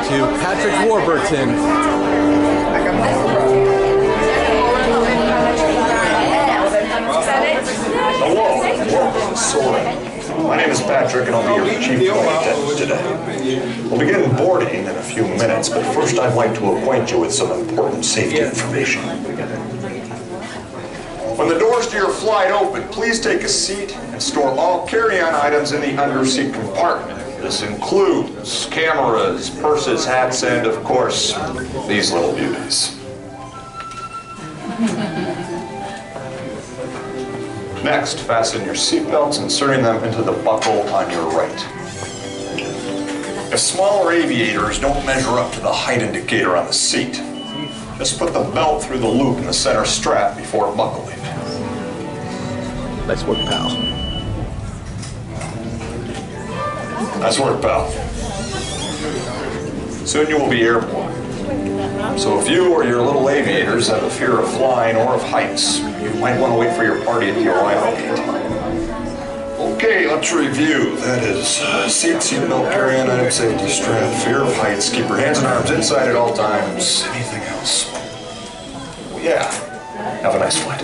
to Patrick Warburton. Hello, welcome to Soarin. My name is Patrick and I'll be your chief flight attendant today. We'll begin boarding in a few minutes, but first I'd like to acquaint you with some important safety information. When the doors to your flight open, please take a seat and store all carry-on items in the underseat compartment. This includes cameras, purses, hats, and of course, these little beauties. Next, fasten your seatbelts, inserting them into the buckle on your right. If smaller aviators don't measure up to the height indicator on the seat, just put the belt through the loop in the center strap before buckling. Nice work, pal. Nice work, pal. Soon you will be airborne. So if you or your little aviators have a fear of flying or of heights, you might want to wait for your party at the arrival gate. Okay, let's review. That is seatbelt, carry-on item, safety strap, fear of heights, keep your hands and arms inside at all times. Anything else? Yeah. Have a nice flight.